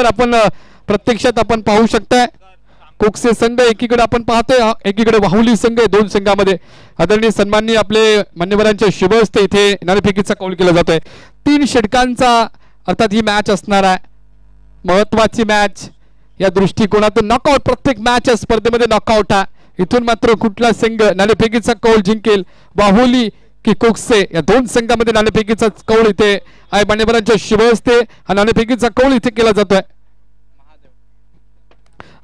Number आपण प्रत्यक्षात आपण पाहू शकताय. कोकसे संघ एकीकडे आपण पाहतोय, एकीकडे वाहुली संघ, दोन संघामध्ये आदरणीय सन्माननीय आपले मान्यवरांच्या शुभ हस्ते इथे नाणेफेकीचा कौल केला जातोय. 3 षटकांचा अर्थात ही मॅच असणार आहे, महत्वाची मॅच. या दृष्टिकोनातून नॉकआउट, प्रत्येक मॅच या स्पर्धेमध्ये नॉकआउट आहे. इथून मात्र कुठला संघ नाणेफेकीचा कौल जिंकेल, वाहुली की कोकसे, या दोन संघामध्ये नाणेफेकीचा कौल इथे आहे. मान्यवरांच्या शुभ हस्ते हा नाणेफेकीचा कौल इथे केला जातोय.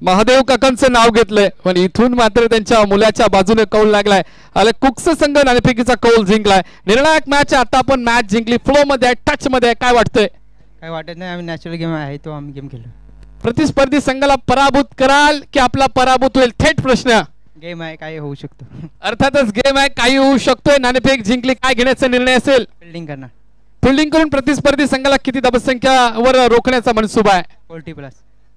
महादेव काकांचं नाव घेतलंय, पण इथून मात्र त्यांच्या मुलाच्या बाजूने कौल लागलाय. आले कोकसे संघ नाणेफेकीचा कौल जिंकलाय. निर्णायक मॅच आता आपण मॅच जिंकली, फ्लो मध्ये, टच मध्ये. काय वाटतंय? काय वाटत नाही, आम्ही नॅचरल गेम आहे तो आम्ही गेम खेळलो. प्रतिस्पर्धी संघाला पराभूत कराल की आपला पराभूत होईल? थेट प्रश्न. गेम आहे, काही होऊ शकतो. अर्थातच गेम आहे, काही होऊ शकतोय. नाणेफेक जिंकली, काय घेण्याचा निर्णय असेल? फिल्डिंग करणार. फिल्डिंग करून प्रतिस्पर्धी संघाला किती धावसंख्यावर रोखण्याचा मनसुबा आहे?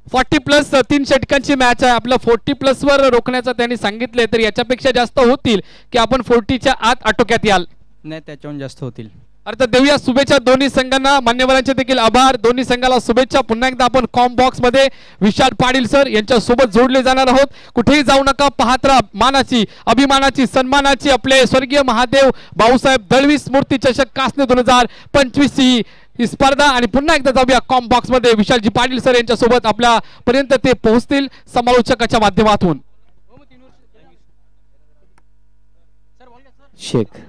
40+. 3 षटकांची मॅच आहे. आपलं 40+ वर रोखण्याचा त्यांनी सांगितले, तर याच्यापेक्षा जास्त होतील की आपण 40च्या आत आटोक्यात याल? नाही, त्याच्याहून जास्त होतील. अर्थात देऊया शुभेच्छा दोन्ही संघांना. मान्यवरांचे देखील आभार. दोन्ही संघाला शुभेच्छा. पुन्हा एकदा आपण कॉम बॉक्स मध्ये विशाल पाटील सर यांच्या सोबत जोडले जाणार आहोत. कुठेही जाऊ नका, पाहत राहा. मानाची, अभिमानाची, सन्मानाची आपले स्वर्गीय महादेव भाऊसाहेब दळवी स्मृती चषक कासने 2025 ही स्पर्धा. आणि पुन्हा एकदा जाऊया कॉम बॉक्स मध्ये. विशालजी पाटील सर यांच्या सोबत आपल्या पर्यंत ते पोहोचतील समालोचकाच्या माध्यमातून. Sheikh,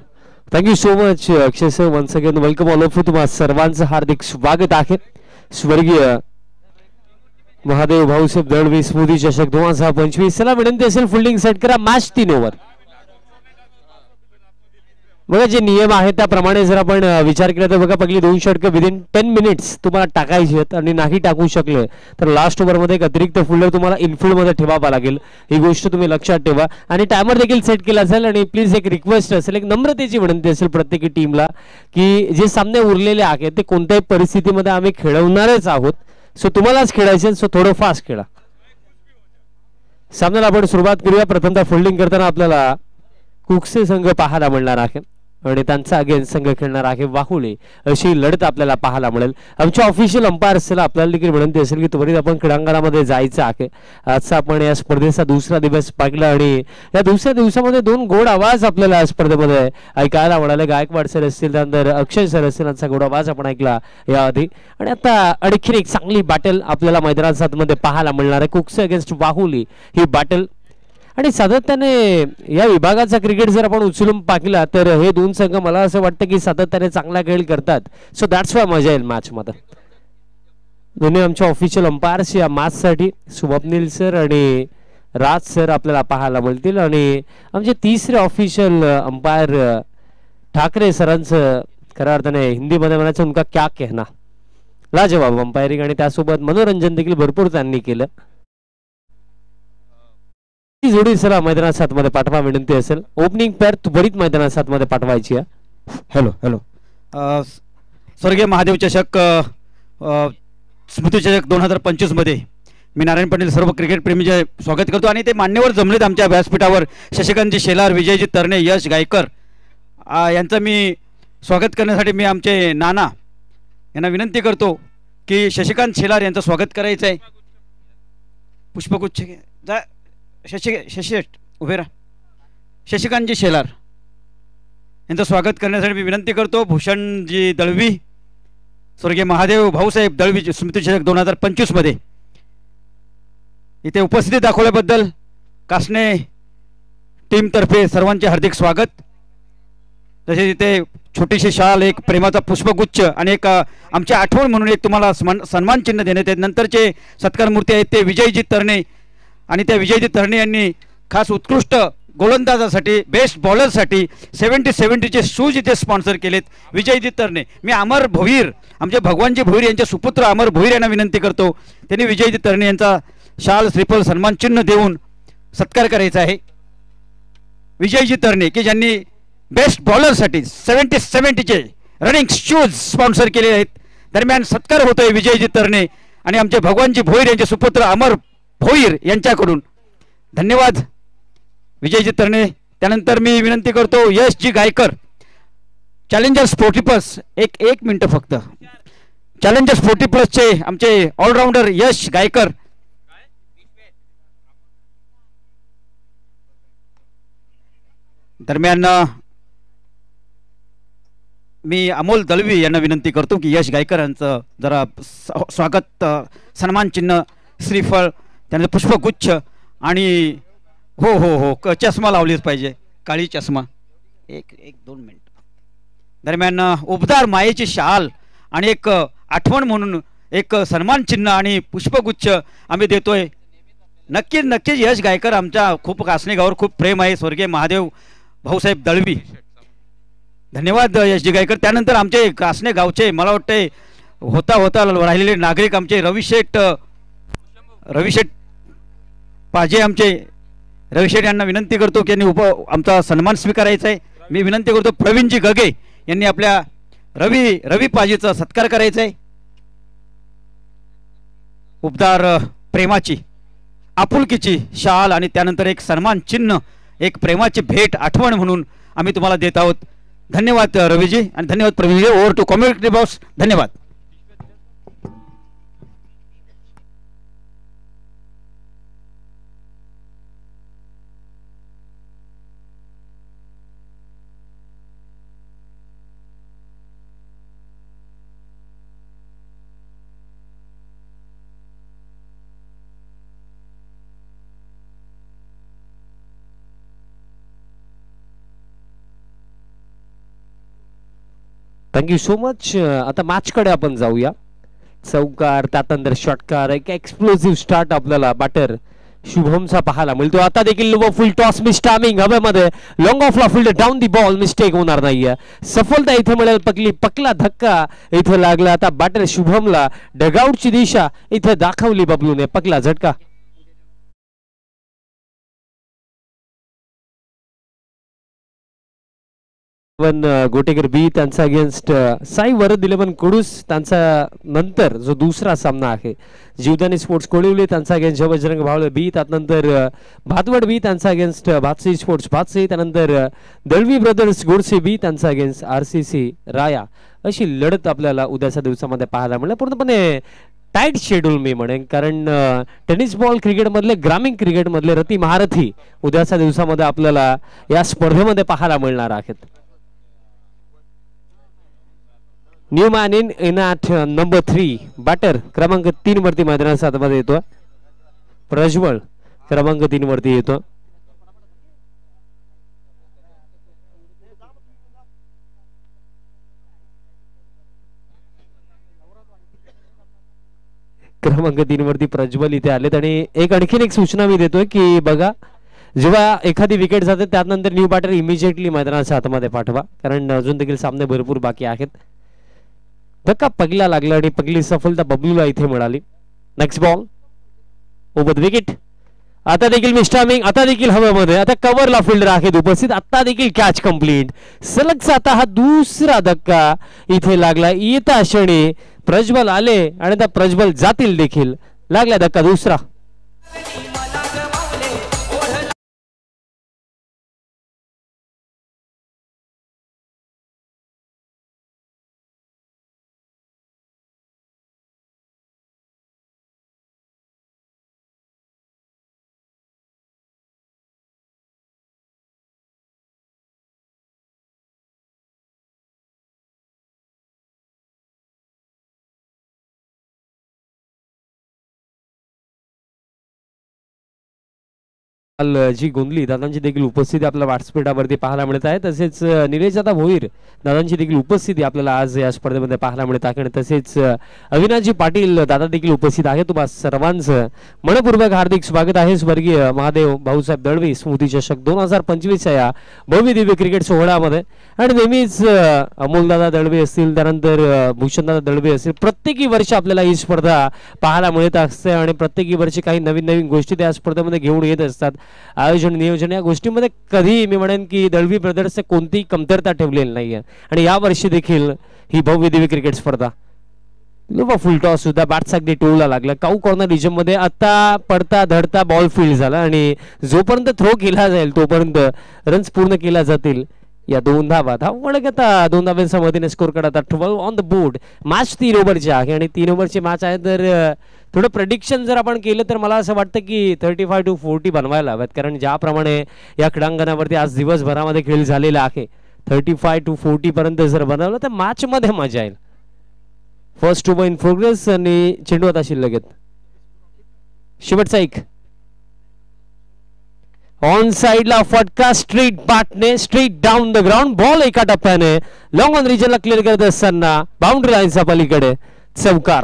thank you so much Akshay sir. Once again welcome all of you. तुम्हा सर्वांचं हार्दिक स्वागत आहे. स्वर्गीय महादेव भाऊसाहेब दळवी स्मृती चषक 2025. चला विनंती असेल फिल्डिंग सेट करा. Match 3 over. बघा जे नियम आहेत त्याप्रमाणे जर आपण विचार केला तर बघा पहिली 2 षटकं विदिन 10 मिनिट्स तुम्हाला टाकायची आहेत आणि नाही टाकू शकले तर लास्ट ओव्हरमध्ये एक अतिरिक्त फिल्डर तुम्हाला इनफिल्ड मध्ये ठेवावा लागेल. ही गोष्ट तुम्ही लक्षात ठेवा. आणि टायमर देखील सेट केला असेल. आणि प्लीज एक रिक्वेस्ट असेल, एक नम्रतेची विनंती असेल प्रत्येकी टीमला की जे सामने उरलेले आहेत ते कोणत्याही परिस्थितीमध्ये आम्ही खेळवणारच आहोत. सो तुम्हालाच खेळायचे, सो थोडं फास्ट खेळा. सामन्याला आपण सुरुवात करूया. प्रथमतः फिल्डिंग करताना आपल्याला कोकसे संघ पाहायला मिळणार आहे आणि त्यांचा अगेन्स्ट संघ खेळणार आहे वाहुली. अशी लढत आपल्याला पाहायला मिळेल. आमच्या ऑफिशियल अंपायर्सला आपल्याला देखील विनंती असेल की त्वरित आपण क्रीडांगणामध्ये जायचं आहे. आजचा आपण या स्पर्धेचा दुसरा दिवस पाहिला आणि या दुसऱ्या दिवसामध्ये 2 गोड आवाज आपल्याला या स्पर्धेमध्ये ऐकायला मिळाले. गायकवाड सर असतील, त्यानंतर अक्षय सर असतील, यांचा गोड आवाज आपण ऐकला याआधी. आणि आता आणखी एक चांगली बॅटल आपल्याला मैदानात मध्ये पाहायला मिळणार आहे. कोकसे अगेन्स्ट वाहुली ही बॅटल. आणि सातत्याने या विभागाचा क्रिकेट जर आपण उचलून पाहिला तर हे 2 संघ मला असं वाटतं की सातत्याने चांगला खेळ करतात. सो दॅट्स वाय मजा येईल मॅच मध्ये. दोन्ही आमच्या ऑफिशियल अंपायर्स या मॅच साठी शुभमनील सर आणि राज सर आपल्याला पाहायला मिळतील. आणि आमचे तिसरे ऑफिशियल अंपायर ठाकरे सरांचं खऱ्या अर्थाने हिंदीमध्ये म्हणायचं उनका क्या कहना, लाजवाब अंपायरिंग. आणि त्यासोबत मनोरंजन देखील भरपूर त्यांनी केलं. जोडी सर मैदानात मध्ये पाठवा विनंती असेल. ओपनिंग पेअर त्वरित मैदानात मध्ये पाठवायची आहे. हॅलो स्वर्गीय महादेव चषक स्मृती चषक 2025 मध्ये मी नारायण पाटील सर्व क्रिकेट प्रेमीचे स्वागत करतो. आणि ते मान्यवर जमलेत आमच्या व्यासपीठावर. शशिकांतजी शेलार, विजयजी तरणे, यश गायकर यांचं मी स्वागत करण्यासाठी मी आमचे नाना यांना विनंती करतो की शशिकांत शेलार यांचं स्वागत करायचं आहे. पुष्पगुच्छ जा. शशी उभे राहा. शशिकांतजी शेलार यांचं स्वागत करण्यासाठी मी विनंती करतो. भूषणजी दळवी, स्वर्गीय महादेव भाऊसाहेब दळवी स्मृती चषक 2025 मध्ये इथे उपस्थिती दाखवल्याबद्दल कासने टीमतर्फे सर्वांचे हार्दिक स्वागत. तसेच इथे छोटीशी शाल, एक प्रेमाचा पुष्पगुच्छ आणि एक आमची आठवण म्हणून एक तुम्हाला सन्मान चिन्ह देण्यात येते. नंतरचे सत्कार मूर्ती आहेत ते विजयजी तरणे. आणि त्या विजयजी तरणे यांनी खास उत्कृष्ट गोलंदाजासाठी, बेस्ट बॉलरसाठी 70-70चे शूज इथे स्पॉन्सर केलेत. विजयजी तरणे. मी अमर भोईर, आमचे भगवानजी भोईर यांचे सुपुत्र अमर भोईर यांना विनंती करतो त्यांनी विजयजी तरणे यांचा शाल, श्रीफल, सन्मान चिन्ह देऊन सत्कार करायचा आहे. विजयजी तरणे की ज्यांनी बेस्ट बॉलरसाठी 70-70चे रनिंग शूज स्पॉन्सर केले आहेत. दरम्यान सत्कार होतोय विजयजी तरणे आणि आमचे भगवानजी भोईर यांचे सुपुत्र अमर भोईर यांच्याकडून. धन्यवाद विजयजी तरणे. त्यानंतर मी विनंती करतो यशजी गायकर, चॅलेंजर स्पोर्टिपस. एक मिनिट फक्त. चॅलेंजर्स 40+चे आमचे ऑलराऊंडर यश गायकर. दरम्यान मी अमोल दळवी यांना विनंती करतो की यश गायकर यांचं जरा स्वागत, सन्मान चिन्ह, श्रीफळ, त्यानंतर पुष्पगुच्छ आणि हो हो हो चष्मा लावलीच पाहिजे, काळी चष्मा. एक 2 मिनिट. दरम्यान उबदार मायेची शाल आणि एक आठवण म्हणून एक सन्मान चिन्ह आणि पुष्पगुच्छ आम्ही देतोय. नक्कीच यश गायकर आमच्या खूप कासने गावावर खूप प्रेम आहे. स्वर्गीय महादेव भाऊसाहेब दळवी, धन्यवाद यशजी गायकर. त्यानंतर आमचे कासने गावचे मला वाटते होता राहिलेले नागरिक आमचे रविशेठ पाजे, आमचे रविशेठ यांना विनंती करतो की यांनी आमचा सन्मान स्वीकारायचा आहे. मी विनंती करतो प्रवीणजी गगे यांनी आपल्या रवी पाजेचा सत्कार करायचा आहे. उपदार प्रेमाची, आपुलकीची शाल आणि त्यानंतर एक सन्मान चिन्ह, एक प्रेमाची भेट, आठवण म्हणून आम्ही तुम्हाला देत आहोत. धन्यवाद रवीजी आणि धन्यवाद Pravinji. Over to community boss. धन्यवाद. Thank you so much. आता मॅचकडे आपण जाऊया. चौकार, त्यानंतर षटकार, एक एक्सप्लोसिव्ह स्टार्ट आपल्याला बॅटर शुभमचा पाहायला मिळतो. आता देखील फुल टॉस मिस टायमिंग हवेमध्ये, लॉंग ऑफला field down the ball, mistake होणार नाहीये. सफलता इथे मिळेल. पकला धक्का इथे लागला. आता बॅटर शुभमला डगआउटची दिशा इथे दाखवली बबलूने. पकला झटका. गोटेकर बी त्यांचा अगेन्स्ट साई वरद 11 कडूस. त्यांचा नंतर जो दुसरा सामना आहे जीवदानी स्पोर्ट्स कोळिवली त्यांचा अगेन्स्ट बजरंग भावळे बी. त्यानंतर भातवड बी त्यांचा अगेन्स्ट भातसी स्पोर्ट्स भातसी. त्यानंतर दळवी ब्रदर्स गोडसे बी त्यांचा अगेन्स्ट RCC राया. अशी लढत आपल्याला उद्याच्या दिवसामध्ये पाहायला मिळेल. पूर्णपणे टाईट शेड्यूल मी म्हणेन, कारण टेनिस बॉल क्रिकेटमधले, ग्रामीण क्रिकेटमधले रती महारथी उद्याच्या दिवसामध्ये आपल्याला या स्पर्धेमध्ये पाहायला मिळणार आहेत. New man in at number 3 batter क्रमांक 3 वरती मैदानाच्या आतमध्ये येतो. प्रज्वल क्रमांक 3 वरती येतो. क्रमांक 3 वरती प्रज्वल इथे आलेत. आणि आणखीन एक सूचना मी देतोय की बघा, जेव्हा एखादी विकेट जाते त्यानंतर न्यू बॅटर इमिजिएटली मैदानाच्या आतमध्ये पाठवा, कारण अजून देखील सामने भरपूर बाकी आहेत. धक्का पगला लागला आणि पगली सफलता बबलूला इथे मिळाली. Next ball over the wicket. आता देखील मिस्टामिंग, आता देखील हवेमध्ये. आता कव्हरला फिल्डर आहेत उपस्थित. आता देखील कॅच कंप्लीट. सलगचा आता हा दुसरा धक्का इथे लागला. येता क्षणी प्रज्वल आले आणि त्या प्रज्वल जातील देखील. लागला धक्का दुसरा. जी गोंधली दादांची देखील उपस्थिती आपल्या व्हॉट्सपीटावरती पाहायला मिळत आहे. तसेच निलेश दादा भोईर दादांची देखील उपस्थिती आपल्याला आज या स्पर्धेमध्ये पाहायला मिळत आहे. तसेच अविनाशजी पाटील दादा देखील उपस्थित आहेत. तुम्हा सर्वांचं मनपूर्वक हार्दिक स्वागत आहे स्वर्गीय महादेव भाऊसाहेब दळवी स्मृती चषक 2025 या भव्य दिव्य क्रिकेट सोहळ्यामध्ये. आणि नेहमीच अमोलदादा दळवी असतील, त्यानंतर भूषणदादा दळवी असतील, प्रत्येकी वर्ष आपल्याला ही स्पर्धा पाहायला मिळत असते आणि प्रत्येकी वर्षी काही नवीन नवीन गोष्टी त्या स्पर्धेमध्ये घेऊन येत असतात. आयोजन, नियोजन या गोष्टीमध्ये कधी मी म्हणेन की दळवी ब्रदर्सने कोणतीही कमतरता ठेवलेली नाहीये. आणि या वर्षी देखील ही भव्य दिव्य क्रिकेट स्पर्धा फुल टॉस सुद्धा बॅट्स अगदी टोळला लागला. काऊ कॉर्नर रिजन मध्ये आता पडता धडता बॉल फील्ड झाला आणि जोपर्यंत थ्रो केला जाईल तोपर्यंत रन्स पूर्ण केला जातील या 2 धावा धावफलक घेता 2 धावांच्या मदतीने स्कोर करत 12 ऑन द बोर्ड. मॅच 3 ओव्हरची आहे आणि 3 ओव्हरची मॅच आहे. तर थोडं प्रेडिक्शन जर आपण केलं तर मला असं वाटतं की 35 to 40 बनवायला हव्यात, कारण ज्याप्रमाणे या क्रीडांगणावरती आज दिवसभरामध्ये खेळ झालेला आहे 35 to 40 पर्यंत जर बनवलं तर मॅच मध्ये मजा येईल. फर्स्ट ओव्हर इन प्रोग्रेस आणि चेंडू आता शिल्लक आहेत. शेवटचा एक ऑन साइडला फटका स्ट्रेट बॅटने straight down the ground. Ball एका टप्प्याने लॉंग ऑन रिजनला क्लिअर करत असताना बाउंड्री लाईनच्या पलीकडे चौकार.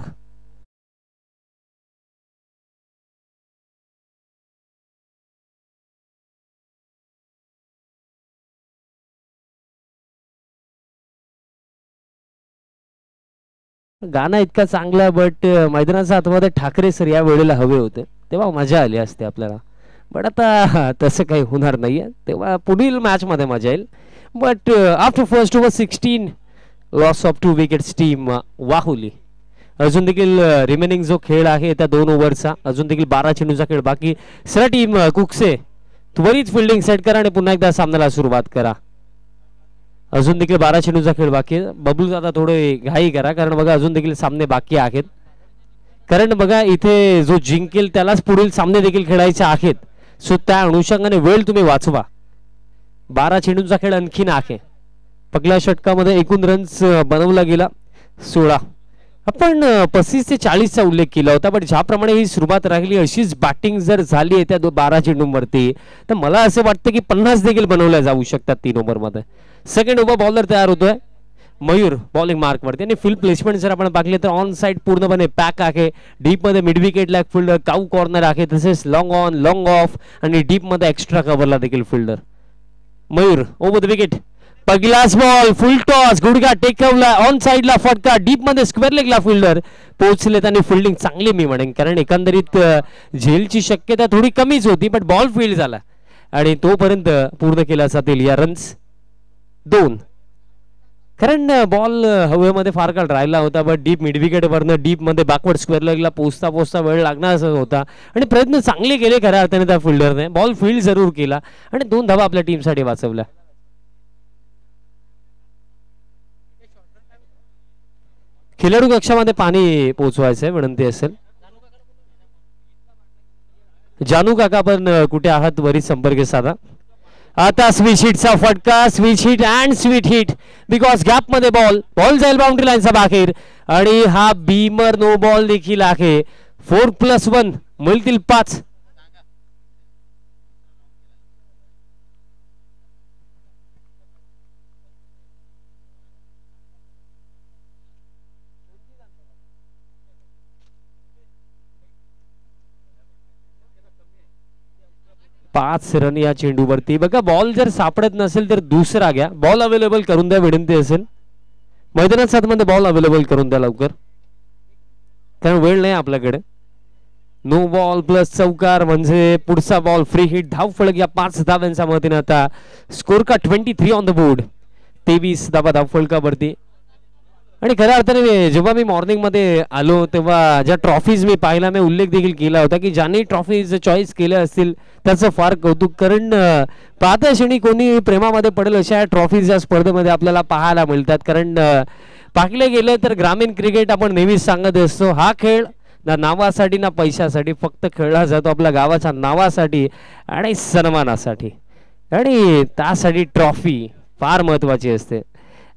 गाणं इतका चांगला, बट मैदानाच्या आतमध्ये ठाकरे सर या वेळेला हवे होते तेव्हा मजा आली असते आपल्याला. बट आता तसं काही होणार नाहीये, तेव्हा पुढील मॅच मध्ये मजा येईल. But after first over 16 loss of 2 wickets team Wahuli. अजून देखील रिमेनिंग जो खेळ आहे त्या 2 ओव्हरचा अजून देखील 12 चेंडूचा खेळ बाकी. सर टीम कुकसे त्वरित फिल्डिंग सेट करा आणि पुन्हा एकदा सामन्याला सुरुवात करा. अजून देखील 12 चेंडूचा खेळ बाकी आहे. बबलू आता थोडे घाई करा, कारण बघा अजून देखील सामने बाकी आहेत. कारण बघा इथे जो जिंकेल त्यालाच पुढील सामने देखील खेळायचे आहेत. सो त्या अनुषंगाने वेळ तुम्ही वाचवा. 12 चेंडूंचा खेळ आणखीन आहे. पहिल्या षटकामध्ये एकूण रन्स बनवला गेला 16. आपण 35 ते 40 चा उल्लेख केला होता, पण ज्याप्रमाणे ही सुरुवात राहिली अशीच बॅटिंग जर झाली आहे त्या 12 चेंडूंवरती तर मला असं वाटतं की 50 देखील बनवल्या जाऊ शकतात 3 ओव्हरमध्ये. सेकंड ओव्हर बॉलर तयार होतोय मयूर बॉलिंग मार्क वरती आणि फील्ड प्लेसमेंट जर आपण पाहिले तर ऑन साइड पूर्णपणे पॅक आहे. डीप मध्ये मिड विकेट ला फिल्डर काऊ कॉर्नर आहे, तसेच लॉंग ऑन लॉंग ऑफ आणि डीप मध्ये एक्स्ट्रा कव्हरला देखील fielder. Mayur over the wicket. पहिलाच बॉल फुल टॉस गुडघा टेकवला ऑन साइडला फटका डीप मध्ये स्क्वेअर लेगला फिल्डर पोहोचले. त्यांनी फिल्डिंग चांगली मी म्हणेन, कारण एकंदरीत झेलची शक्यता थोडी कमीच होती, पण बॉल फील्ड झाला आणि तोपर्यंत पूर्ण केला जातील या रन्स 2. कारण बॉल हवेमध्ये फार काळ राहिला होता, बट डीप मिड विकेट वरनं डीप मध्ये बॅकवर्ड स्क्वेअर लेगला पोहोचता वेळ लागणार असं होता आणि प्रयत्न चांगले केले खऱ्या अर्थाने त्या फिल्डरने. बॉल फील्ड जरूर केला आणि 2 धावा आपल्या टीमसाठी वाचवल्या. खेळाडू कक्षामध्ये पाणी पोहोचवायचंय विनंती असेल. जानू काका पण कुठे आहात वरी संपर्क साधा. आता स्विच हिटचा फटका switch hit and sweet hit because gap मध्ये बॉल जाईल बाउंड्री लाईनचा बाहेर आणि हा बीमर नो बॉल देखील आहे. 4+1 मिळतील 5. पाच रन या चेंडूवरती. बघा बॉल जर सापडत नसेल तर दुसरा घ्या. बॉल अवेलेबल करून द्या विनंती असेल. मैदानात मध्ये बॉल अवेलेबल करून द्या लवकर, कारण वेळ नाही आपल्याकडे. नो बॉल प्लस चौकार म्हणजे पुढचा बॉल फ्री हिट. धाव फलक या 5 धाव्यांच्या मदतीने आता स्कोर का 23 ऑन द बोर्ड. 23 धावा धाव फलकावरती. आणि खऱ्या अर्थाने जेव्हा मी मॉर्निंग मध्ये आलो तेव्हा ज्या ट्रॉफीज मी पाहिला मी उल्लेख देखील केला होता की ज्यांनी ट्रॉफीज चॉईस केल्या असतील त्याचं फार कौतुक. कारण पाहता क्षणी कोणी प्रेमामध्ये पडेल अशा ट्रॉफीज या स्पर्धेमध्ये आपल्याला पाहायला मिळतात. कारण पाहिले गेलं तर ग्रामीण क्रिकेट आपण नेहमीच सांगत असतो हा खेळ ना नावासाठी ना पैशासाठी, फक्त खेळला जातो आपल्या गावाच्या नावासाठी आणि सन्मानासाठी. आणि त्यासाठी ट्रॉफी फार महत्वाची असते.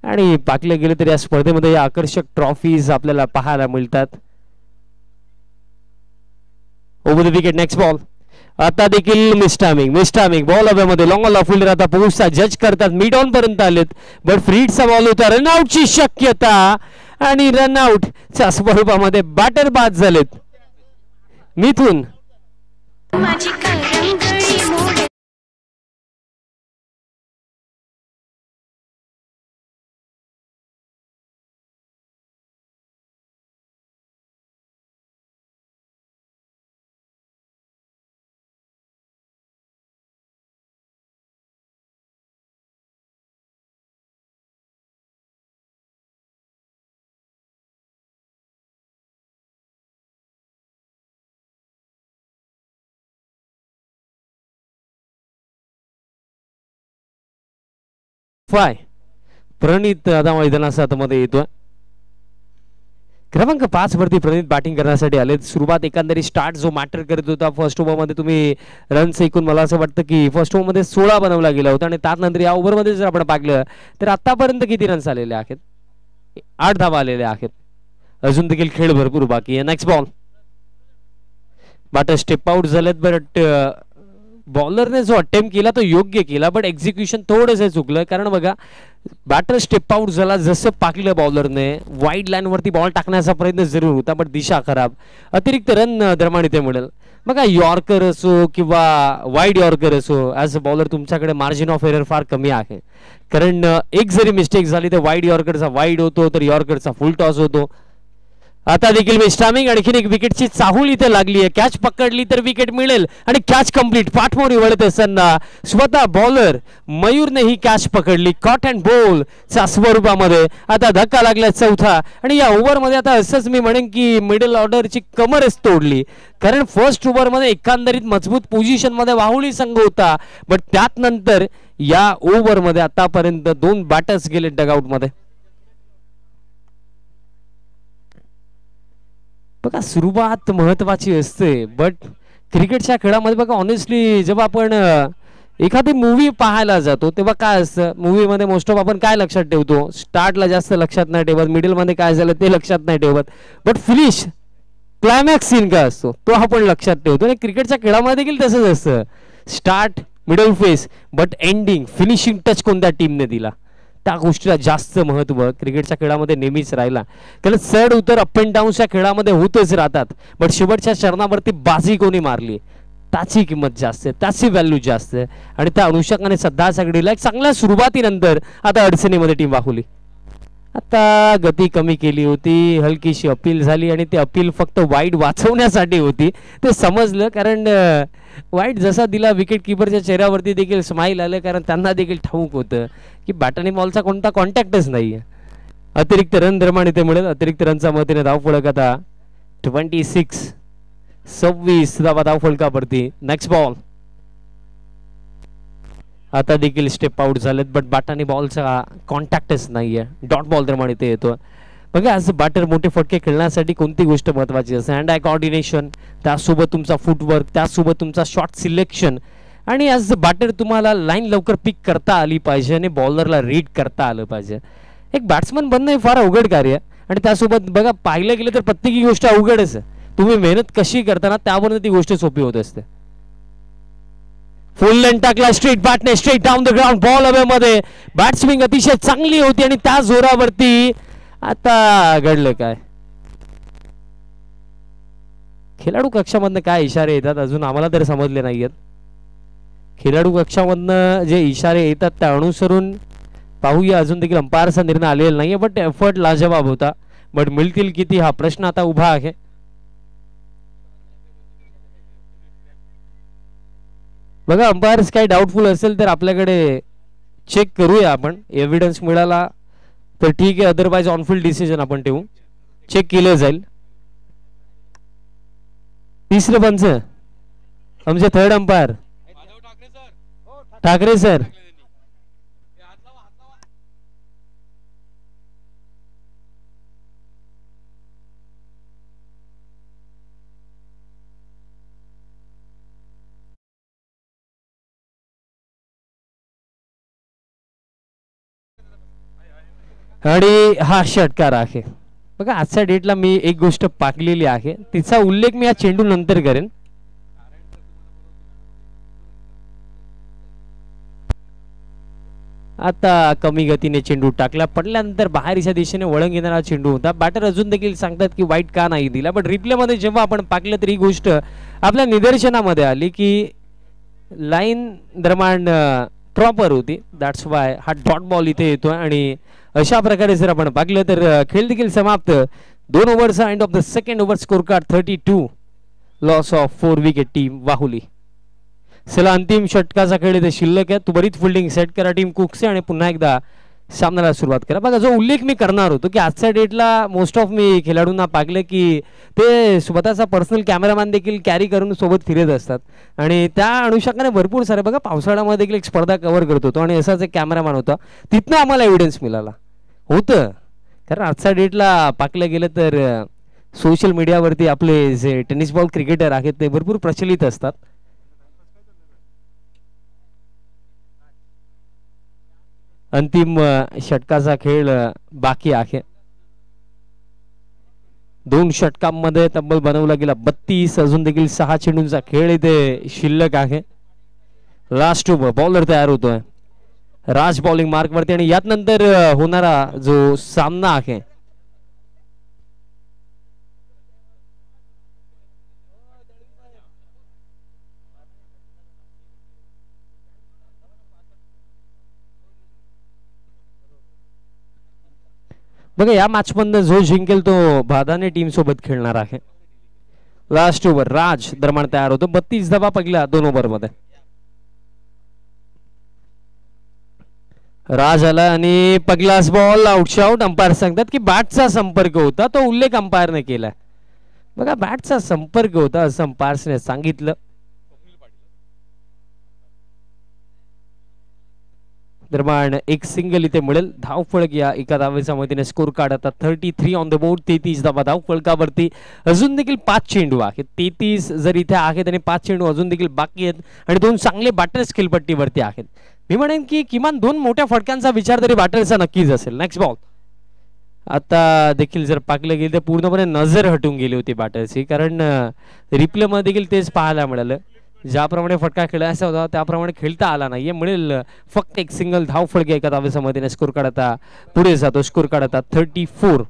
आणि पाकले गेले तर या स्पर्धेमध्ये या आकर्षक ट्रॉफीज आपल्याला पाहायला मिळतात. Over the wicket next ball. आता देखील मिस्टामिंग बॉल हवेमध्ये लॉंग ऑन फिल्डर आता पोहोचता जज करतात. मिड ऑन पर्यंत आलेत, बट फ्रीडचा बॉल होता. रनआउटची शक्यता आणि रनआउटच्या स्वरूपामध्ये बॅटर बाद झालेत. मिथून 5 प्रणित आता मैदानाच्या आतमध्ये येतोय. क्रमांक 5 वरती प्रणित बॅटिंग करण्यासाठी आले. सुरुवात एकंदरीत स्टार्ट जो मॅटर करत होता फर्स्ट ओव्हरमध्ये तुम्ही रन्स ऐकून मला असं वाटतं की फर्स्ट ओव्हरमध्ये 16 बनवला गेला होता आणि त्यानंतर या ओव्हरमध्ये जर आपण पाहिलं तर आतापर्यंत किती रन्स आलेले आहेत? 8 धावा आलेल्या आहेत. अजून देखील खेळ भरपूर बाकी आहे. Next ball batter step out झालेत बट बॉलरने जो अटेम्प्ट केला तो योग्य केला बट एक्झिक्युशन थोडंसं चुकलं. कारण बघा बॅटर स्टेप आउट झाला जसं पाकलं बॉलरने वाईड लाईन वरती बॉल टाकण्याचा प्रयत्न जरूर होता बट दिशा खराब. अतिरिक्त रन दरम्यान इथे मिळेल. बघा यॉर्कर असो किंवा वाईड यॉर्कर असो ॲज अ बॉलर तुमच्याकडे मार्जिन ऑफ एरर फार कमी आहे. कारण एक जरी मिस्टेक झाली तर वाईड यॉर्करचा वाईड होतो तर यॉर्करचा फुल टॉस होतो. आता देखील मिस्टामिंग आणखीन एक विकेटची चाहूल इथे लागली आहे. कॅच पकडली तर विकेट मिळेल आणि कॅच कंप्लीट. पाठमोरी वळत असताना स्वतः बॉलर मयूरने ही कॅच पकडली कॉट अँड बॉल च्या स्वरूपामध्ये. आता धक्का लागला चौथा आणि या ओव्हरमध्ये आता असंच मी म्हणेन की मिडल ऑर्डरची कमरच तोडली. कारण फर्स्ट ओव्हरमध्ये एकंदरीत मजबूत पोझिशन मध्ये वाहुली संघ होता बट त्यात नंतर या ओव्हरमध्ये आतापर्यंत 2 बॅटर्स गेले डगआउट मध्ये. बघा सुरुवात महत्वाची असते बट क्रिकेटच्या खेळामध्ये बघा ऑनेस्टली जेव्हा आपण एखादी मूवी पाहायला जातो तेव्हा काय असतं मूवीमध्ये मोस्ट ऑफ आपण काय लक्षात ठेवतो? स्टार्टला जास्त लक्षात नाही ठेवत, मिडलमध्ये काय झालं ते लक्षात नाही ठेवत बट फिनिश क्लायमॅक्स सीन काय असतो तो आपण लक्षात ठेवतो. आणि क्रिकेटच्या खेळामध्ये देखील तसंच असतं. Start middle face but ending finishing touch कोणत्या टीमने दिला त्या गोष्टीला जास्त महत्व क्रिकेटच्या खेळामध्ये नेहमीच राहिला. कारण चढ उतर अप अँड डाऊनच्या खेळामध्ये होतच राहतात बट शेवटच्या चरणावरती बाजी कोणी मारली त्याची किंमत जास्त आहे, त्याची व्हॅल्यू जास्त आहे. आणि त्या अनुषंगाने सध्या सगळीला एक चांगल्या सुरुवातीनंतर आता अडचणीमध्ये टीम वाहुली. आता गती कमी केली होती, हलकीशी अपील झाली आणि ती अपील फक्त वाईड वाचवण्यासाठी होती ते समजलं. कारण वाईट जसा दिला विकेट किपरच्या चेहऱ्यावरती देखील स्माईल आलं कारण त्यांना देखील ठाऊक होतं की बॅट आणि बॉलचा कोणता कॉन्टॅक्टच नाही आहे. अतिरिक्त रन दरम्यान इथे मिळेल. अतिरिक्त रनचा मदतीने धाव फलक आता 26 धावा धाव फलकावरती. नेक्स्ट बॉल आता देखील स्टेप आउट झालेत बट बॅट आणि बॉलचा कॉन्टॅक्टच नाहीये. डॉट बॉल दरम्यान इथे येतो. बघा आज बॅटर मोठे फटके खेळण्यासाठी कोणती गोष्ट महत्वाची असते? हँड आय कोऑर्डिनेशन, त्यासोबत तुमचा फुटवर्क, त्यासोबत तुमचा शॉट सिलेक्शन आणि ॲज बॅटर तुम्हाला लाईन लवकर पिक करता आली पाहिजे आणि बॉलरला रीड करता आलं पाहिजे. एक बॅट्समन बनणं हे फार अवघड कार्य आणि त्यासोबत बघा पाहिलं गेलं तर प्रत्येकी गोष्ट अवघडच आहे. तुम्ही मेहनत कशी करताना त्यावरून ती गोष्ट सोपी होत असते. फुल लेंथ टाकला स्ट्रेट बॅटने straight down the ground ball हवे मध्ये. बॅट स्विंग अतिशय चांगली होती आणि त्या जोरावरती आता घडलं काय? खेळाडू कक्षामधनं काय इशारे येतात अजून आम्हाला तर समजले नाहीयेत. खेळाडू कक्षामधनं जे इशारे येतात त्या अनुसरून पाहूया. अजून देखील अंपायरचा निर्णय आलेला नाहीये बट एफर्ट लाजवाब होता. बट मिळतील किती हा प्रश्न आता उभा आहे. बघा अंपायर्स काही डाऊटफुल असेल तर आपल्याकडे चेक करूया आपण. एव्हिडन्स मिळाला तर ठीक आहे, अदरवाइज ऑनफिल्ड डिसिजन आपण ठेवू. चेक केलं जाईल. तिसरं पंच आमचे थर्ड अंपायर ठाकरे सर. आणि हा षटकार आहे. बघा आजच्या डेटला मी एक गोष्ट पाकलेली आहे तिचा उल्लेख मी या चेंडू नंतर करेन. आता कमी गतीने चेंडू टाकला पडल्यानंतर बाहेरच्या दिशेने वळण घेणारा चेंडू होता. बॅटर अजून देखील सांगतात की वाईट का नाही दिला बट रिप्ले मध्ये जेव्हा आपण पाकलं तर ही गोष्ट आपल्या निदर्शनामध्ये आली की लाईन दरम्यान प्रॉपर होती. दॅट्स वाय हा डॉट बॉल इथे येतोय आणि अशा प्रकारे जर आपण पाहिलं तर खेळ देखील समाप्त. 2 ओव्हरचा end of the second over score card 32 loss of 4 wicket team Wahuli. चला अंतिम षटकाचा खेळ इथे शिल्लक आहे. तू बरीच फिल्डिंग सेट करा टीम कुक्से आणि पुन्हा एकदा सामन्याला सुरुवात करा. बघा जो उल्लेख मी करणार होतो की आजच्या डेटला मोस्ट ऑफ मी खेळाडूंना पाहिलं की ते स्वतःचा पर्सनल कॅमेरामॅन देखील कॅरी करून सोबत फिरत असतात आणि त्या अनुषंगाने भरपूर सारे बघा पावसाळ्यामध्ये देखील एक स्पर्धा कव्हर करत होतो आणि असाच एक कॅमेरामॅन होता. तिथनं आम्हाला एव्हिडन्स मिळाला होतं. कारण आजच्या डेटला पाकलं गेलं तर सोशल मीडियावरती आपले जे टेनिस बॉल क्रिकेटर आहेत ते भरपूर प्रचलित असतात. अंतिम षटकाचा खेळ बाकी आहे. 2 षटकांमध्ये तब्बल बनवला गेला 32. अजून देखील 6 चेंडूंचा खेळ इथे शिल्लक आहे. लास्ट ओव्हर बॉलर तयार होतोय राज बॉलिंग मार्क वरती आणि यात नंतर होणारा जो सामना आहे बघा या मॅच मधनं जो जिंकेल तो भादाने टीम सोबत खेळणार आहे. लास्ट ओव्हर राज दरम्यान तयार होतो. 32 धावा पहिल्या 2 ओव्हर मध्ये. राज आला आणि पहिलाच बॉल आउट. अंपायर सांगतात की बॅटचा संपर्क होता तो उल्लेख अंपायरने केलाय. बघा बॅटचा संपर्क होता असं अंपायर्सने सांगितलं. दरम्यान एक सिंगल इथे मिळेल. धावफळक या एका धावेच्या मदतीने स्कोर कार्ड आता 33 ऑन द बोर्ड. 33 धावा धावफळकावरती. अजून देखील 5 चेंडू आहेत. 33 जर इथे आहेत आणि 5 चेंडू अजून देखील बाकी आहेत आणि 2 चांगले बॅटर्स खेळपट्टीवरती आहेत. मी म्हणेन की किमान 2 मोठ्या फटक्यांचा विचार तरी बॅटर्सचा नक्कीच असेल. नेक्स्ट बॉल आता देखील जर पाकलं गेलं तर पूर्णपणे नजर हटून गेली होती बॅटर्सची. कारण रिप्ले मध्ये देखील तेच पाहायला मिळालं. ज्याप्रमाणे फटका खेळायचा होता त्याप्रमाणे खेळता आला नाहीये. मिळेल फक्त एक सिंगल धावफळके एका धावेच्या मदतीने स्कोर काढता पुढे जातो. स्कोर काढता 34.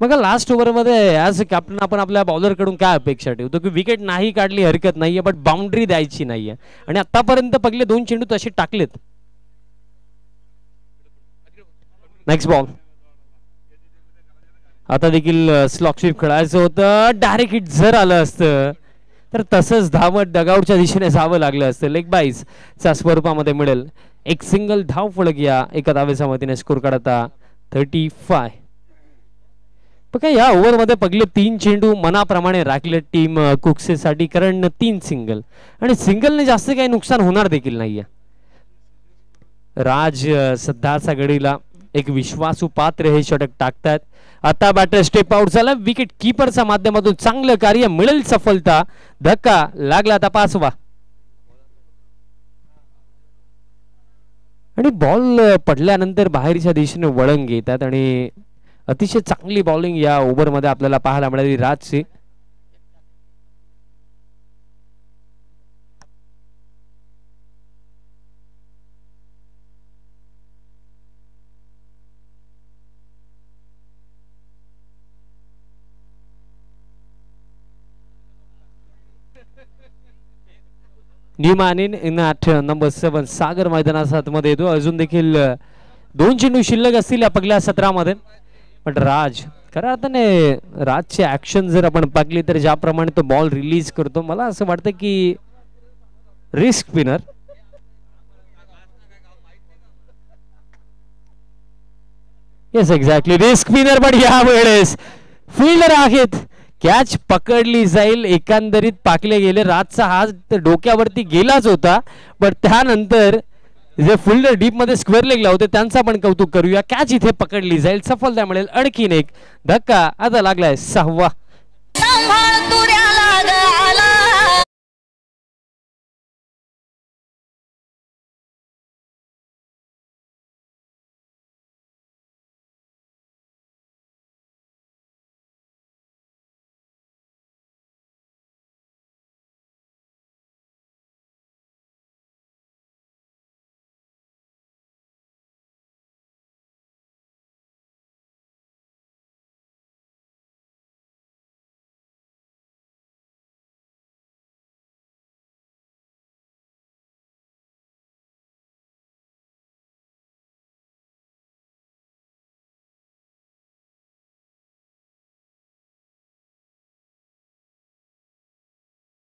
बघा लास्ट ओव्हर मध्ये ऍज कॅप्टन आपण आपल्या बॉलर कडून काय अपेक्षा ठेवतो की विकेट नाही काढली हरकत नाहीये बट बाउंड्री द्यायची नाहीये आणि आतापर्यंत पहिले 2 चेंडू तसे टाकलेत. नेक्स्ट बॉल आता देखील स्लॉक स्वीप खेळायचं होतं. डायरेक्ट हिट जर आलं असतं तर तसंच धावत डगआउटच्या दिशेने जावं लागलं असतं. लेग बाईस च्या स्वरूपामध्ये मिळेल एक सिंगल धावफळक या एका धावेच्या मदतीने स्कोर काढता 35. बघा या ओव्हरमध्ये पहिले 3 चेंडू मनाप्रमाणे राखले टीम कुक्सेसाठी. कारण 3 सिंगल आणि सिंगलने जास्त काही नुकसान होणार देखील नाहीये. राज सध्याच्या घडीला एक विश्वासू पात्र हे षटक टाकतात. आता बॅटर स्टेप आउट झाला. विकेट कीपरच्या माध्यमातून चांगलं कार्य. मिळेल सफलता. धक्का लागला आता 5वा आणि बॉल पडल्यानंतर बाहेरच्या दिशेने वळण घेतात आणि अतिशय चांगली बॉलिंग या ओव्हर मध्ये आपल्याला पाहायला मिळाली राजची. न्यूमॅन इन ॲट नंबर 7 सागर मैदानाच्या आतमध्ये येतो. अजून देखील 2 चेंडू शिल्लक असतील या पहिल्या 17 मध्ये. पण राज खऱ्या अर्थाने राजची ऍक्शन जर आपण पाहिली तर ज्याप्रमाणे तो बॉल रिलीज करतो मला असं वाटतं की risk spinner yes exactly risk spinner. पण या वेळेस फिल्डर आहेत. कॅच पकडली जाईल. एकंदरीत पाकले गेले. राजचा हात डोक्यावरती गेलाच होता पण त्यानंतर जे फिल्डर डीप मध्ये स्क्वेअर लेगला होते त्यांचा पण कौतुक करूया. कॅच इथे पकडली जाईल. सफलता मिळेल. आणखीन एक धक्का आता लागलाय 6वा.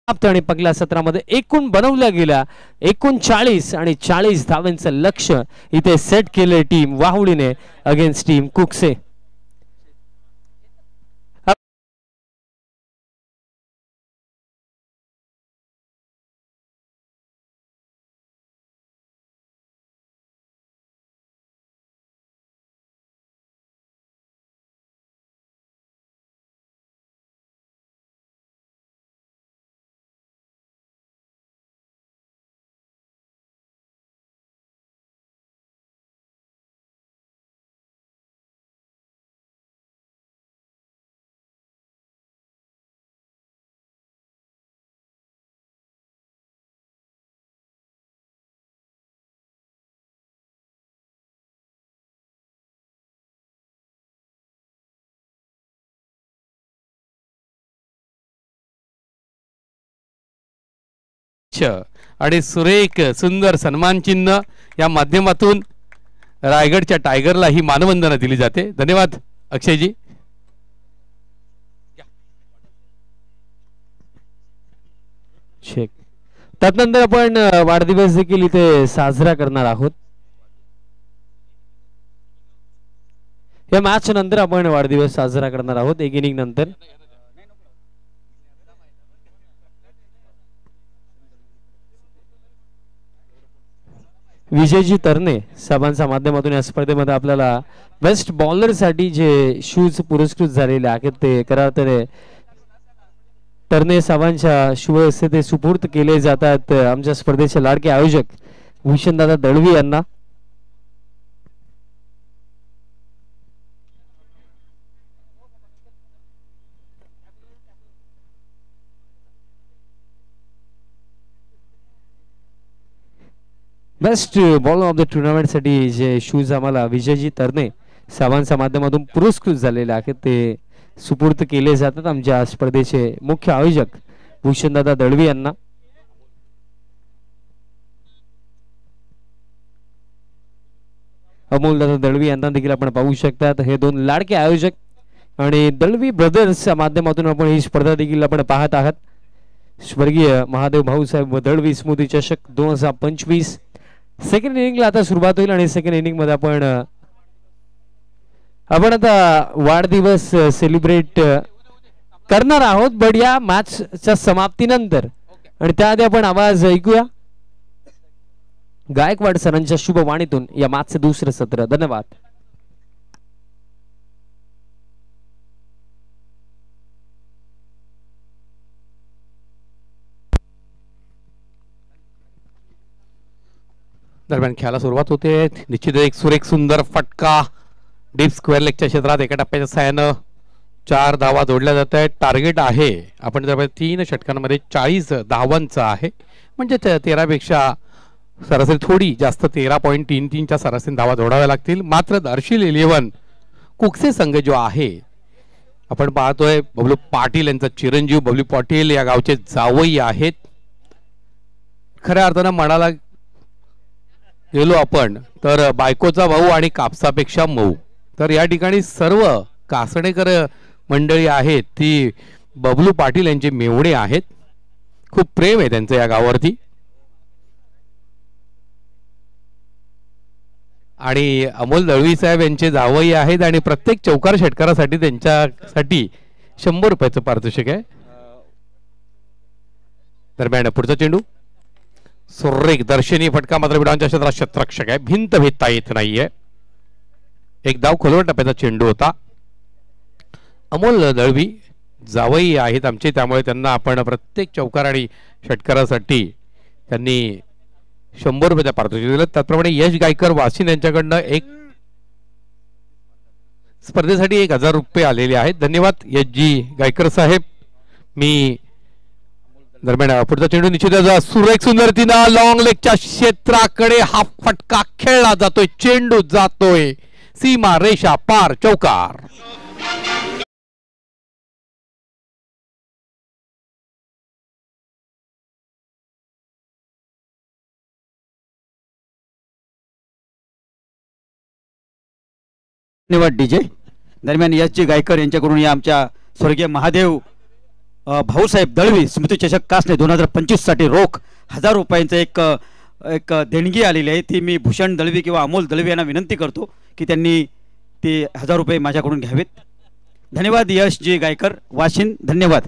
आणि पहिल्या सत्रामध्ये एकूण बनवल्या गेल्या 39 आणि 40 धावांचं लक्ष्य इथे सेट केले टीम वाहुळीने अगेन्स्ट टीम कुकसे. आणि सुरेख सुंदर सन्मान चिन्ह या माध्यमातून रायगडच्या टायगरला ही मानवंदना दिली जाते. धन्यवाद अक्षयजी. त्यानंतर आपण वाढदिवस देखील इथे साजरा करणार आहोत. या मॅच नंतर आपण वाढदिवस साजरा करणार आहोत एक इनिंग नंतर. विजयजी तरणे साहेबांच्या माध्यमातून या स्पर्धेमध्ये आपल्याला बेस्ट बॉलर साठी जे शूज पुरस्कृत झालेले आहेत ते खऱ्या अर्थाने तरणे साहेबांच्या शुभ हस्ते ते सुपूर्द केले जातात आमच्या स्पर्धेचे लाडके आयोजक भूषणदादा दळवी यांना. Best bowler of the tournament साठी जे शूज आम्हाला विजयजी तरणे साहेबांच्या माध्यमातून पुरस्कृत झालेले आहेत ते सुपूर्द केले जातात आमच्या स्पर्धेचे मुख्य आयोजक भूषणदादा दळवी यांना. अमोलदादा दळवी यांना देखील आपण पाहू शकतात. हे दोन लाडके आयोजक आणि दळवी ब्रदर्सच्या माध्यमातून आपण ही स्पर्धा देखील आपण पाहत आहात. स्वर्गीय महादेव भाऊसाहेब दळवी स्मृती चषक 2025 सेकंड इनिंगला आता सुरुवात होईल आणि सेकंड इनिंग मध्ये आपण आता वाढदिवस सेलिब्रेट करणार आहोत बट या मॅचच्या समाप्तीनंतर. आणि त्याआधी आपण आवाज ऐकूया गायकवाड सरांच्या शुभवाणीतून या मॅचचे दुसरे सत्र. धन्यवाद. दरम्यान खेळाला सुरुवात होते. निश्चित एक सुरेख सुंदर फटका डीप स्क्वेअर लेगच्या क्षेत्रात एका टप्प्याच्या साहाय्यानं 4 धावा जोडल्या जात आहेत. टार्गेट आहे आपण जर 3 षटकांमध्ये 40 धावांचं आहे म्हणजे 13 पेक्षा सरासरी थोडी जास्त 13.33 च्या सरासरी धावा जोडाव्या लागतील. मात्र दर्शील 11 कुकसे संघ जो आहे आपण पाहतोय बबलू पाटील यांचा चिरंजीव बबलू पाटील या गावचे जावई आहेत. खऱ्या अर्थानं म्हणाला गेलो आपण तर बायकोचा भाऊ आणि कापसापेक्षा मऊ. तर या ठिकाणी सर्व कासणेकर मंडळी आहेत ती बबलू पाटील यांचे मेवणे आहेत. खूप प्रेम आहे त्यांचं या गावावरती. आणि अमोल दळवी साहेब यांचे जावई आहेत आणि प्रत्येक चौकार षटकारासाठी त्यांच्यासाठी 100 रुपयाचं पारितोषिक आहे. दरम्यान पुढचा चेंडू सुरेख दर्शनी फटका मात्र विडांच्या क्षेत्रात क्षेत्ररक्षक आहे. भिंत भेदता येत नाहीये. एक धाव खोलवर टप्प्याचा चेंडू होता. अमोल दळवी जावई आहेत आमचे त्यामुळे त्यांना आपण प्रत्येक चौकार आणि षटकारासाठी त्यांनी 100 रुपयाचा पारितोषिक दिलं. त्याचप्रमाणे यश गायकर वासिन यांच्याकडनं एक स्पर्धेसाठी 1000 रुपये आलेले आहेत. धन्यवाद यशजी गायकर साहेब. मी दरम्यान पुढचा चेंडू निश्चित सुरेख सुंदर तिना लॉंग लेगच्या क्षेत्राकडे हा फटका खेळला जातोय. चेंडू जातोय सीमा रेषा पार चौकार. धन्यवाद डीजे. दरम्यान यशजी गायकर यांच्याकडून या आमच्या स्वर्गीय महादेव भाऊसाहेब दळवी स्मृतिचषक कासने 2025 साठी रोख 1000 रुपयांचं एक देणगी आलेली आहे. ती मी भूषण दळवी किंवा अमोल दळवी यांना विनंती करतो की त्यांनी ते 1000 रुपये माझ्याकडून घ्यावेत. धन्यवाद. यश जी गायकर, वाशिन. धन्यवाद.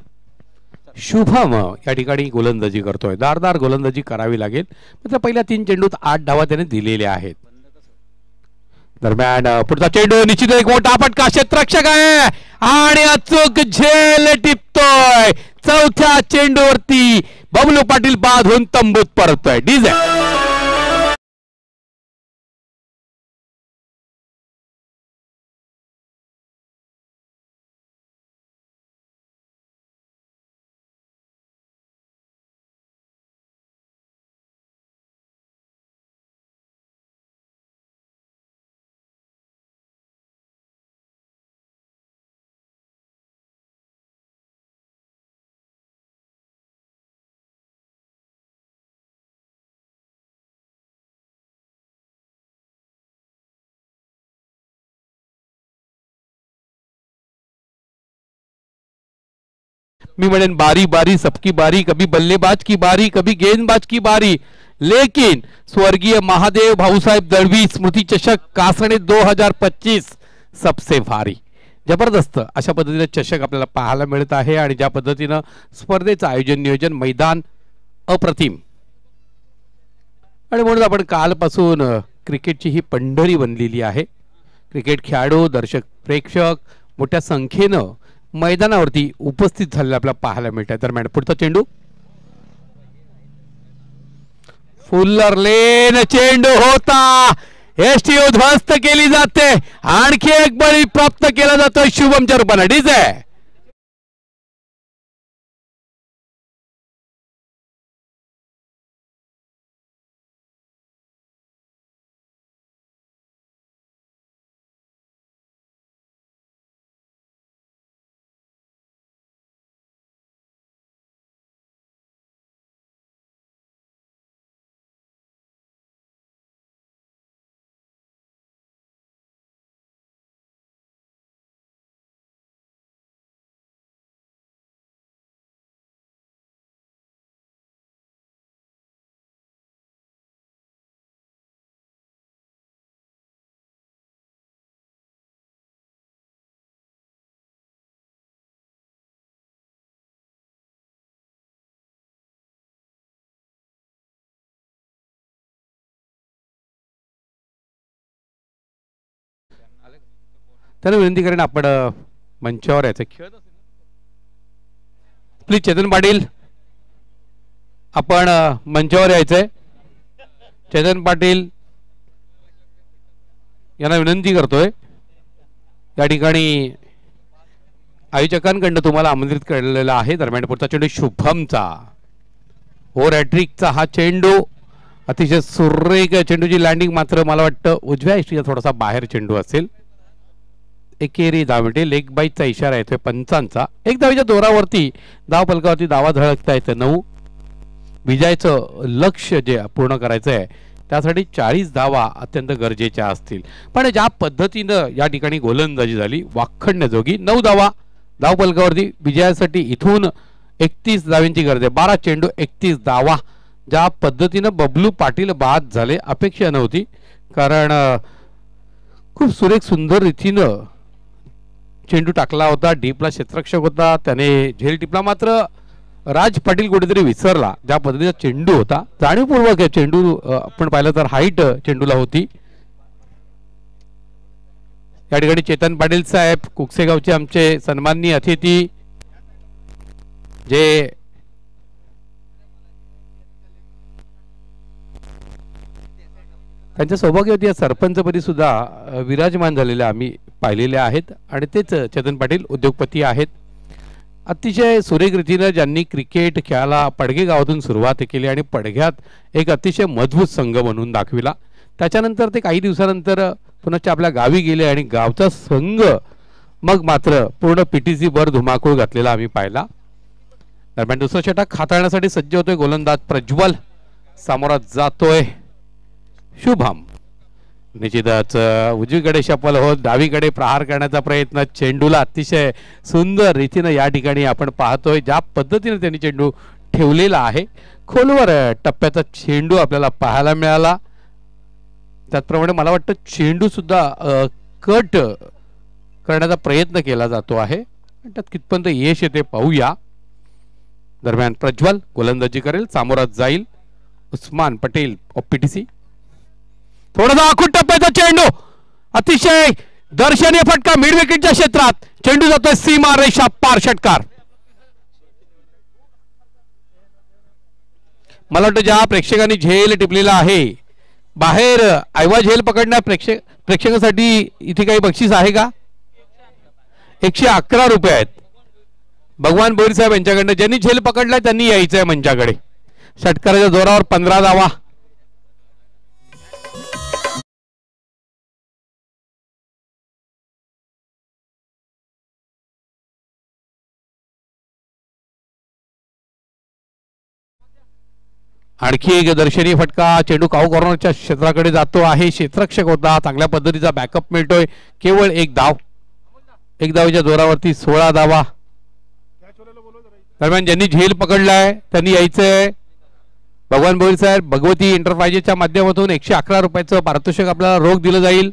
शुभम या ठिकाणी गोलंदाजी करतोय. दारदार गोलंदाजी करावी लागेल. मात्र पहिल्या 3 चेंडूत 8 धावा त्याने दिलेल्या आहेत. दरम्यान पुढचा चेंडू निश्चित एक मोठा फटका, क्षेत्ररक्षक आहे आणि अचूक झेल टिपतोय. चौथ्या चेंडूवरती बबलू पाटील बाद होऊन तंबूत परततोय. डीजे मी म्हणेन बारी बारी सबकी बारी, कभी बल्लेबाज की बारी, कभी गेंदबाज की बारी, लेकिन स्वर्गीय महादेव भाऊसाहेब दळवी स्मृती चषक कासणे 2025 सबसे भारी. जबरदस्त अशा पद्धतीने चषक आपल्याला पाहायला मिळत आहे आणि ज्या पद्धतीनं स्पर्धेचं आयोजन नियोजन मैदान अप्रतिम. आणि म्हणून आपण कालपासून क्रिकेटची ही पंढरी बनलेली आहे. क्रिकेट खेळाडू, दर्शक, प्रेक्षक मोठ्या संख्येनं मैदानावरती उपस्थित झालेला आपल्याला पाहायला मिळतात. दरम्यान पुढचा चेंडू फुल्लर लेन चेंडू होता. एसटी उद्ध्वस्त केली जाते. आणखी एक बळी प्राप्त केला जातो शुभमच्या रूपाने. डीजे त्याला विनंती करेन आपण मंचावर यायचं. प्लीज चेतन पाटील आपण मंचावर यायचंय. चेतन पाटील यांना विनंती करतोय. या ठिकाणी आयोजकांकडनं तुम्हाला आमंत्रित केलेला आहे. दरम्यान पुढचा चेंडू शुभमचा. ओव्हर हॅट्रिकचा हा चेंडू अतिशय सुरेख चेंडूची लँडिंग मात्र मला वाटतं उजव्या इष्टीचा थोडासा बाहेर चेंडू असेल. एकेरी धाव मिळते. लेग बाईटचा इशारा येतोय पंचांचा. एक धावेच्या दोरावरती धाव फलकावरती दावा धडकता येतं. 9 विजयाचं लक्ष्य जे पूर्ण करायचं आहे त्यासाठी 40 धावा अत्यंत गरजेच्या असतील. पण ज्या पद्धतीनं या ठिकाणी गोलंदाजी झाली वाखण्याजोगी. 9 धावा धाव फलकावरती विजयासाठी इथून 31 धावांची गरज आहे. 12 चेंडू 31 धावा. ज्या पद्धतीनं बबलू पाटील बाद झाले अपेक्षा नव्हती. कारण खूप सुरेख सुंदर रीतीनं चेंडू टाकला होता. डीपला क्षेत्ररक्षक होता, त्याने झेल टिपला. मात्र राज पाटील कुठेतरी विसरला. ज्या पद्धतीचा चेंडू होता जाणीवपूर्वक चेंडू आपण पाहिलं तर हाईट चेंडूला होती. या ठिकाणी चेतन पाटील साहेब कुकसेगावचे आमचे सन्माननीय अतिथी जे त्यांच्या सौभाग्यवती या सरपंचपदी सुद्धा विराजमान झालेले आम्ही पाहिलेले आहेत. आणि तेच चेतन पाटील उद्योगपती आहेत. अतिशय सुरेख रीतीनं ज्यांनी क्रिकेट खेळाला पडगे गावातून सुरुवात केली आणि पडग्यात एक अतिशय मजबूत संघ बनवून दाखविला. त्याच्यानंतर ते काही दिवसानंतर पुन्हा आपल्या गावी गेले आणि गावचा संघ मग मात्र पूर्ण पीटीसी वर धुमाकूळ घातलेला आम्ही पाहिला. दरम्यान दुसरा षटक हाताळण्यासाठी सज्ज होतोय गोलंदाज प्रज्वल. सामोरा जातोय शुभम. निश्चितच उजवीकडे शपल होत डावीकडे प्रहार करण्याचा प्रयत्न. चेंडूला अतिशय सुंदर रीतीने या ठिकाणी आपण पाहतोय ज्या पद्धतीने त्यांनी चेंडू ठेवलेला आहे. खोलवर टप्प्याचा चेंडू आपल्याला पाहायला मिळाला. त्याचप्रमाणे मला वाटतं चेंडू सुद्धा कट करण्याचा प्रयत्न केला जातो आहे. त्यात कितपर्यंत यश येते पाहूया. दरम्यान प्रज्वल गोलंदाजी करेल, सामोरा जाईल उस्मान पटेल ऑफ पीटीसी. थोडासा आखूड टप्प्याचा चेंडू, अतिशय दर्शनीय फटका मिड विकेटच्या क्षेत्रात. चेंडू जातोय सीमा रेषा पार, षटकार. मला वाटतं ज्या प्रेक्षकांनी झेल टिपलेला आहे बाहेर आयवा झेल पकडण्या प्रेक्षकांसाठी इथे काही बक्षीस आहे का? 111 रुपये आहेत. भगवान बोरी साहेब यांच्याकडनं ज्यांनी झेल पकडलाय त्यांनी यायचंय मंचाकडे. षटकाराच्या जोरावर 15 धावा. आणखी एक दर्शनीय फटका, चेंडू काऊ कॉर्नरच्या क्षेत्राकडे जातो आहे. क्षेत्ररक्षक होता, चांगल्या पद्धतीचा बॅकअप मिळतोय. केवळ एक धाव, एक धावेच्या जोरावरती 16 धावा. दरम्यान ज्यांनी झेल पकडलाय त्यांनी यायचंय. भगवान बोरी साहेब भगवती एंटरप्राइजेसच्या माध्यमातून 111 रुपयाचं पारितोषिक आपल्याला रोख दिलं जाईल.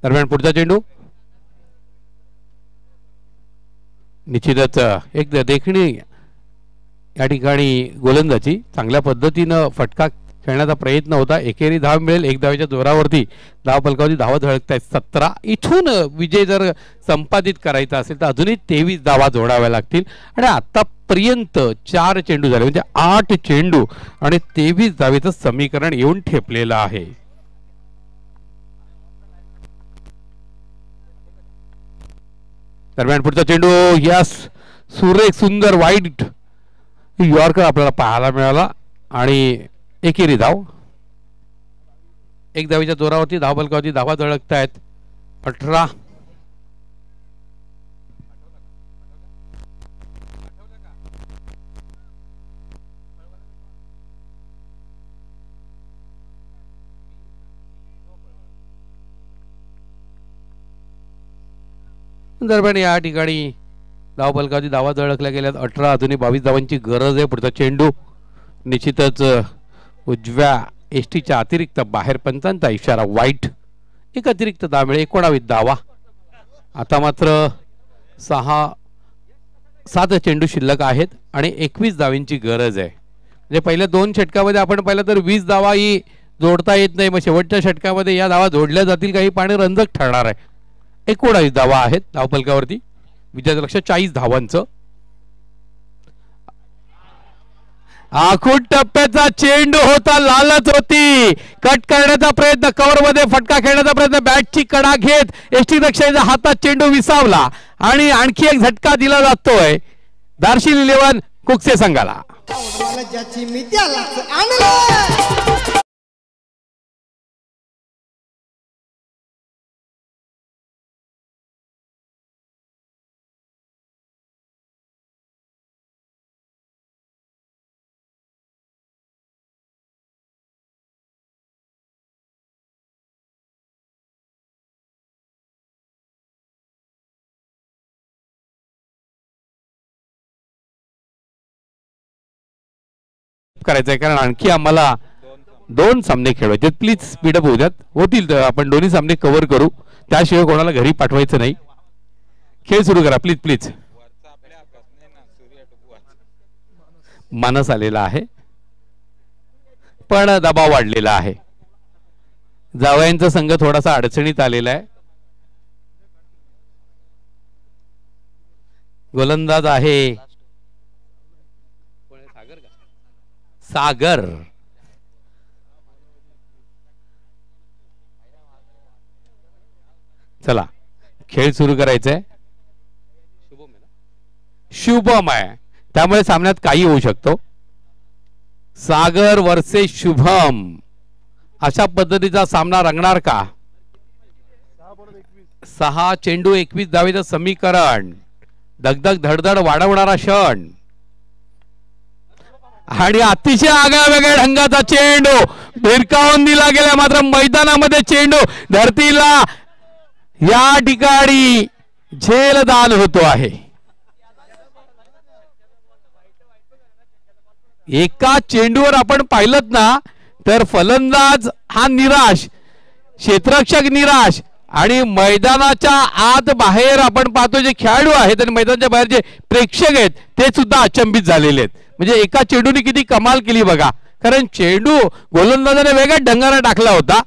दरम्यान पुढचा चेंडू, निश्चितच एक देखणी या ठिकाणी गोलंदाजी चांगल्या पद्धतीनं फटका खेळण्याचा प्रयत्न होता. एकेरी धाव मिळेल, एक धावेच्या जोरावरती धाव फलकावरती धावा झळकत आहेत 17. इथून विजय जर संपादित करायचा असेल तर अजूनही 23 धावा जोडाव्या लागतील. आणि आतापर्यंत 4 चेंडू झाले म्हणजे 8 चेंडू आणि 23 धावेचं समीकरण येऊन ठेपलेलं आहे. दरम्यान पुढचा चेंडू, यस, सुरेख सुंदर वाईट यॉर्कर आपल्याला पाहायला मिळाला आणि एकेरी धाव. एक धावेच्या जोरावरती धाव फलकावरती धावा झळकत आहेत 18. दरम्यान या ठिकाणी धाव फलकावरती धावा झळकल्या गेल्यात 18. अजूनही 22 धावांची गरज आहे. पुढचा चेंडू निश्चितच उजव्या एसटीच्या अतिरिक्त बाहेर, पंचांचा इशारा वाईट. एक अतिरिक्त धाव मिळेल, 19 धावा. आता मात्र 7 चेंडू शिल्लक आहेत आणि 21 धावांची गरज आहे. म्हणजे पहिल्या 2 षटकामध्ये आपण पाहिलं तर 20 धावा ही जोडता येत नाही. मग शेवटच्या षटकामध्ये या धावा जोडल्या जातील, काही पाणी रंजक ठरणार आहे. 19 धावा आहेत धावफलकावरती. विजयाचं लक्ष 40 धावांचं. आखूड टप्प्याचा चेंडू होता, लालच होती. कट करण्याचा प्रयत्न, कव्हर मध्ये फटका खेळण्याचा प्रयत्न, बॅटची कडा घेत एसटी रक्षकाच्या हातात चेंडू विसावला आणि आणखी एक झटका दिला जातोय दार्शिल 11 कुकसे संघाला. करायचंय कारण आणखी आम्हाला 2 सामने खेळवायचे. प्लीज स्पीडअप होऊ द्यात, होतील तर आपण दोन्ही सामने कव्हर करू. त्याशिवाय कोणाला घरी पाठवायचं नाही. खेळ सुरू करा प्लीज प्लीज. मानस आलेला आहे पण दबाव वाढलेला आहे. जावयांचा संघ थोडासा अडचणीत आलेला आहे. गोलंदाज आहे सागर. चला खेळ सुरू करायचंय. शुभम आहे त्यामुळे सामन्यात काही होऊ शकतो. सागर वर्सेस शुभम अशा पद्धतीचा सामना रंगणार का? 6 चेंडू 21 धावेचं समीकरण, दगदग धडधड वाढवणारा क्षण. आणि अतिशय आगळ्या ढंगाचा चेंडू भिरकावून दिला गेला, मात्र मैदानामध्ये चेंडू धरतीला या ठिकाणी झेलदान होतो आहे. एका चेंडूवर आपण पाहिलं ना तर फलंदाज हा निराश, क्षेत्ररक्षक निराश आणि मैदानाच्या आत बाहेर आपण पाहतो जे खेळाडू आहेत आणि मैदानाच्या बाहेर जे प्रेक्षक आहेत ते सुद्धा अचंबित झालेले आहेत. म्हणजे एका चेंडूने किती कमाल केली बघा. कारण चेंडू गोलंदाजाने वेगळ्या ढंगाने टाकला होता,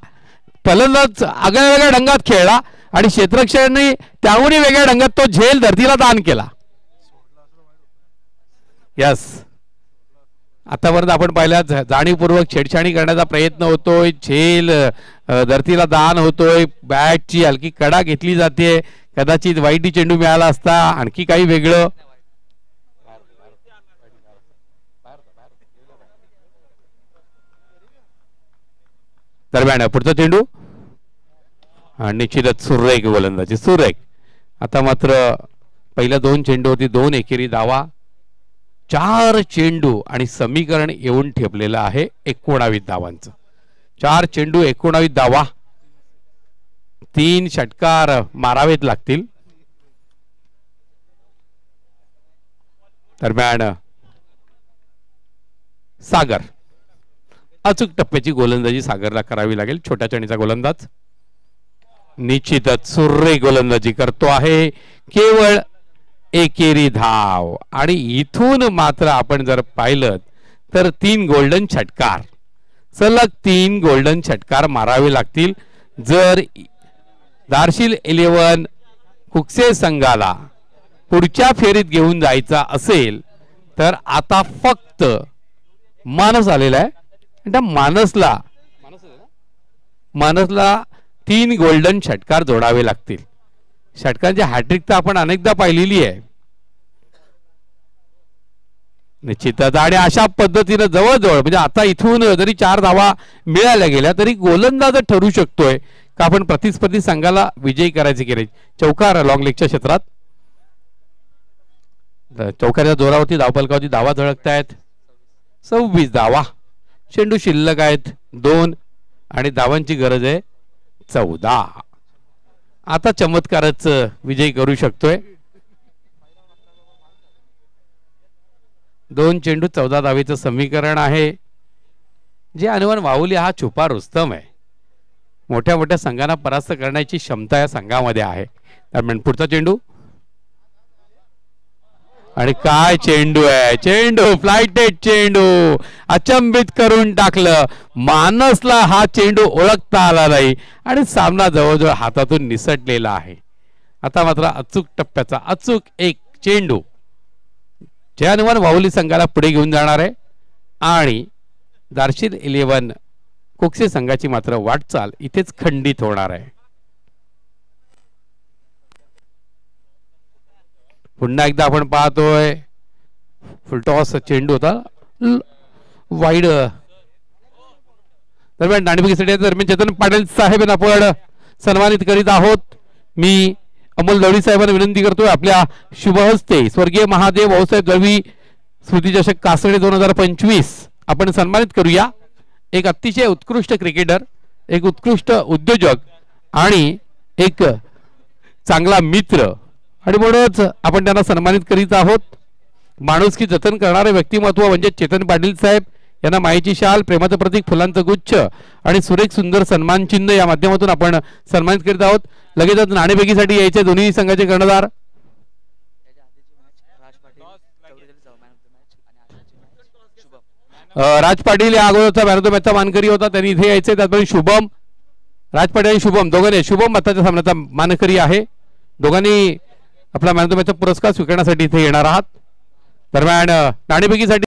फलंदाज वेगळ्या ढंगात खेळला आणि क्षेत्ररक्षकांनी त्याहूनही वेगळ्या ढंगात तो झेल धरतीला दान केला. यस, आतापर्यंत आपण पाहिल्या जाणीवपूर्वक छेडछाणी करण्याचा प्रयत्न होतोय, झेल धरतीला दान होतोय, बॅटची हलकी कडा घेतली जाते. कदाचित वाईटी चेंडू मिळाला असता आणखी काही वेगळं. दरम्यान पुढचा चेंडू आणि निश्चितच सुरेख गोलंदाजी, सुरेख. आता मात्र पहिल्या 2 चेंडूवरती 2 एकेरी धावा, 4 चेंडू आणि समीकरण येऊन ठेपलेलं आहे 19 धावांचं. 4 चेंडू 19 धावा, 3 षटकार मारावेत लागतील. दरम्यान सागर, अचूक टप्प्याची गोलंदाजी सागरला करावी लागेल. छोट्या चणीचा गोलंदाज निश्चितच सुरेख गोलंदाजी करतो आहे, केवळ एकेरी धाव. आणि इथून मात्र आपण जर पाहिलं तर 3 गोल्डन षटकार, सलग 3 गोल्डन षटकार मारावे लागतील जर धारशिल 11 कुकसे संघाला पुढच्या फेरीत घेऊन जायचा असेल. तर आता फक्त मानस आलेला आहे, त्या मानसला 3 गोल्डन षटकार जोडावे लागतील. षटकांची हॅट्रिक तर आपण अनेकदा पाहिलेली आहे निश्चितच. आणि अशा पद्धतीने जवळजवळ म्हणजे आता इथून जरी 4 धावा मिळाल्या गेल्या तरी गोलंदाज ठरू शकतोय का आपण प्रतिस्पर्धी संघाला विजयी करायचे की नाही. चौकार लॉंग लेगच्या क्षेत्रात चौकाच्या जोरावरती धावफलकावरती धावा झळकतायत. 26 धावा, चेंडू शिल्लक आहेत 2 आणि धावांची गरज आहे 14. आता चमत्कारच विजयी करू शकतोय. 2 चेंडू 14 धावेचं समीकरण आहे. जे अनुमान वाहुली हा छुपा रुस्तम आहे, मोठ्या मोठ्या संघांना परास्त करण्याची क्षमता या संघामध्ये आहे. दरम्यान पुढचा चेंडू आणि काय चेंडू आहे, चेंडू फ्लायटेड चेंडू अचंबित करून टाकलं. मानसला हा चेंडू ओळखता आला नाही आणि सामना जवळजवळ हातातून निसटलेला आहे. आता मात्र अचूक टप्प्याचा अचूक एक चेंडू जे अनुमान वाहुली संघाला पुढे घेऊन जाणार आहे आणि धारशिल 11 कुकसे संघाची मात्र वाटचाल इथेच खंडित होणार आहे. पुन्हा एकदा आपण पाहतोय फुलटॉस चेंडू होता वाईड. दरम्यान नाणेफेकीसाठी दरम्यान चेतन पाटील साहेब आपण सन्मानित करीत आहोत. मी अमोल दळवी साहेबांना विनंती करतोय आपल्या शुभ हस्ते स्वर्गीय महादेव भाऊसाहेब दळवी स्मृती चषक कासडे 2025 आपण सन्मानित करूया. एक अतिशय उत्कृष्ट क्रिकेटर, एक उत्कृष्ट उद्योजक आणि एक चांगला मित्र आणि म्हणूनच आपण त्यांना सन्मानित करीत आहोत. माणुसकी जतन करणारे व्यक्तिमत्व म्हणजे चेतन पाटील साहेब यांना मायेची शाल, प्रेमाचं प्रतीक, फुलांचं गुच्छ आणि सुरेख सुंदर सन्मान चिन्ह या माध्यमातून आपण सन्मानित करीत आहोत. लगेचच नाणेफेकीसाठी यायचे दोन्ही संघाचे कर्णधार राज पाटील या अगोदरचा मॅन ऑफ द मॅचचा मानकरी होता, त्यांनी इथे यायचे. त्याचबरोबर शुभम, राज पाटील आणि शुभम दोघांनी, शुभम आताच्या सामन्याचा मानकरी आहे, दोघांनी आपला मॅन ऑफ द मॅचचा पुरस्कार स्वीकारण्यासाठी इथे येणार आहात. दरम्यान नाणेफेकीसाठी